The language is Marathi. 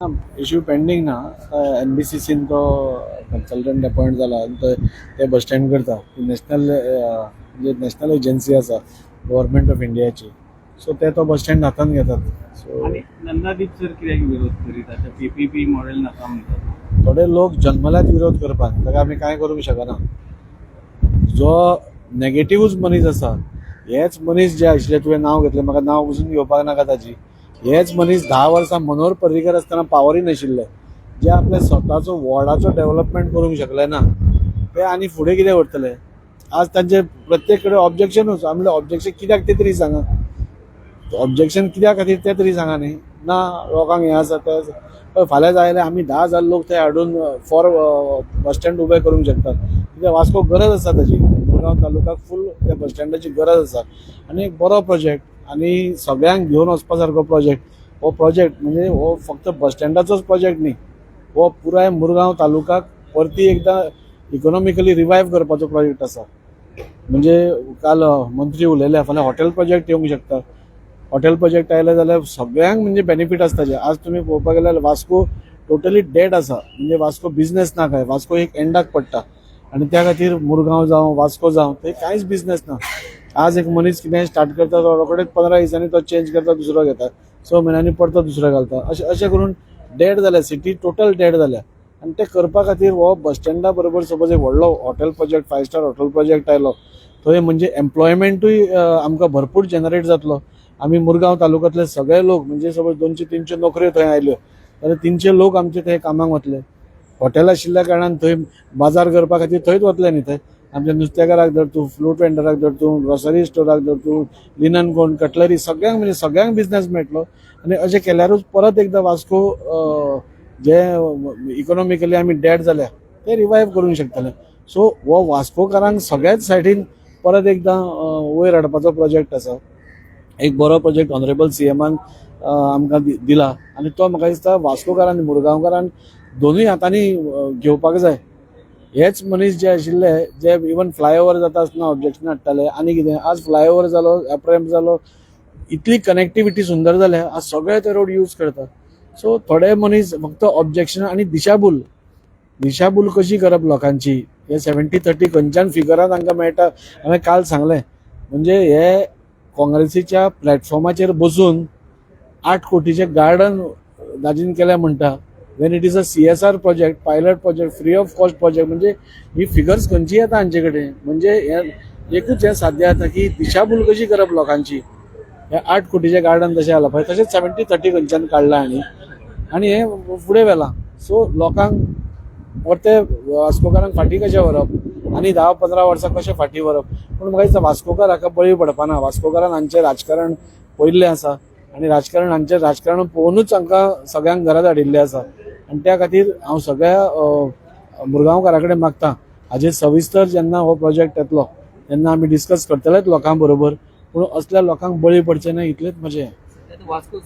इश्यू पेंडींग ना. NBCCन तो कन्सल्टंट अपॉइंट जाला आनी ते बस स्टँड करता. नॅशनल म्हणजे नॅशनल एजन्सी आसा गव्हर्मेंट ऑफ इंडियाची. सो ते तो बस स्टँड हातान घेतात. सो आणि नंदादीप सर कित्याक विरोध करीत आतां PPP मॉडेल नाका म्हणटात. थोडे लोक जन्मल्यात विरोध करपाक, ताका आमी कांय करूंक शकना. जो नेगेटिव्ह मनीस आसा, हेच मनीस जे आशिल्ले, तुवें नांव घेतलें, म्हाका नांव उजून घेवपाक नाका ताची. हेच मनीस 10 वर्सां मनोहर पर्रीकर आसतना पावरी नाशिल्ले, जे आपल्या स्वताचो वॉर्डाचो डेव्हलपमेंट करूंक शकले ना, ते आनी फुडें कितें करतले. आज तांचे प्रत्येक कडेन ऑब्जेक्शनूच. आमले ऑब्जेक्शन कित्याक ते तरी सांगा. ऑब्जेक्शन कित्या खातीर ते तरी सांगा न्ही. ना लोकांक हें आसा ते आसा. फाल्यां जाय जाल्यार आमी 10,000 लोक थंय हाडून फॉर बस स्टँड उबे करूंक शकतात. कित्याक वास्को गरज आसा ताची. मुरगांव तालुक्याक फूल त्या बस स्टँडाची गरज आसा. आनी एक बरो प्रोजेक्ट आनी सगळ्यांक घेवन वचपा सारको प्रोजेक्ट. हो प्रोजेक्ट म्हणजे हो फक्त बस स्टँडाचोच प्रोजेक्ट न्ही, हो पुराय मुरगांव तालुक्याक परती एकदां इकॉनॉमिकली रिवायव करपाचो प्रोजेक्ट आसा. म्हणजे काल मंत्री उलयले, फाल्यां हॉटेल प्रोजेक्ट येवंक शकता. हॉटेल प्रोजेक्ट आयले जाल्यार सगळ्यांक म्हणजे बेनिफीट आसता. आज तुमी पळोवपाक गेल्यार वास्को टोटली डेड आसा. म्हणजे वास्को बिझनेस ना काय. वास्को एक एंडाक पडटा आनी त्या खातीर मुरगांव जावं वास्को जावं थंय कांयच बिझनेस ना. आज एक मनीस कितें स्टार्ट करता, तो रोखडेच 15 दिसांनी तो चेंज करता, दुसरो घेता. 6 म्हयन्यांनी परतो दुसरो घालता. अशें करून डेड जाल्या. सिटी टोटल डेड जाल्या. आनी ते करपा खातीर हो बस स्टँडा बरोबर सपोज एक व्हडलो hotel project, 5 star hotel project आयलो, थंय म्हणजे एम्प्लॉयमेंटूय आमकां भरपूर जनरेट जातलो. आमी मुरगांव तालुक्यांतले सगळे लोक म्हणजे सपोज 200-300 नोकऱ्यो थंय आयल्यो जाल्यार 300 लोक आमचे थंय कामाक वतले. हॉटेल आशिल्ल्या कारणान थंय बाजार करपा खातीर थंयच वतले न्ही. थंय आमच्या नुस्तेकाराक धर तूं, फ्रूट वेंडराक धर तूं, ग्रोसरी स्टोराक धर तूं, लिनन कोण, कटलरी, सगळ्यांक म्हणजे सगळ्यांक बिझनेस मेळटलो. आनी अशें केल्यारूच परत एकदां वास्को जे इकॉनॉमिकली आमी डेड जाल्या ते रिवायव करूंक शकतले. सो हो वास्कोकारांक सगळ्याच सायडीन परत एकदां वयर हाडपाचो प्रोजेक्ट आसा. एक बरो प्रोजेक्ट ऑनरेबल CMन आमकां दिला आनी तो म्हाका दिसता वास्कोकारांनी मुरगांवकारांक दोनूय हातांनी घेवपाक जाय. हेच मनीस जे आशिल्ले, जे इवन फ्लायओव्हर जाता आसतना ऑब्जेक्शन हाडटाले आनी कितें, आज फ्लायओव्हर जालो, एप्रॅम्प जालो, इतली कनेक्टिविटी सुंदर जाल्या, आज सगळे ते रोड यूज करतात. सो थोडे मनीस फक्त ऑब्जेक्शन आनी दिशाभूल कशी करप लोकांची, हे 70-30 खंयच्यान फिगरां तांकां मेळटा. हांवें काल सांगलें म्हणजे हे काँग्रेसीच्या प्लॅटफॉर्माचेर बसून 8 कोटीचे गार्डन दाजीन केल्या म्हणटा. Wien it is a CSR project, pilot project, free of cost project. म्हणजे ही फिगर्स खंयची येता हांचे कडेन. म्हणजे एकूच हे साध्य जाता की दिशाभूल कशी करप लोकांची. हे 8 कोटीचे गार्डन तशें जाला पळय, तशेंच 70-30 खंयच्यान काडला आनी हे फुडें व्हेलां. सो लोकांक परते वास्कोकारांक फाटीं कशें व्हरप आनी 10-15 वर्सां कशें फाटीं व्हरप. पूण म्हाका दिसता वास्कोकार हाका बळी पडपाना. वास्कोकारान हांचें राजकारण पयल्लें आसा आनी हांचें राजकारण पळोवनूच हांकां सगळ्यांक घरांत हाडिल्लें आसा. आनी त्या खातीर हांव सगळ्या मुरगांवकारां कडेन मागतां, हाजेर सविस्तर जेन्ना हो प्रोजेक्ट येतलो तेन्ना आमी डिस्कस करतलेच लोकां बरोबर. पूण असल्या लोकांक बळी पडचें ना, इतलेंच म्हजें. वास्को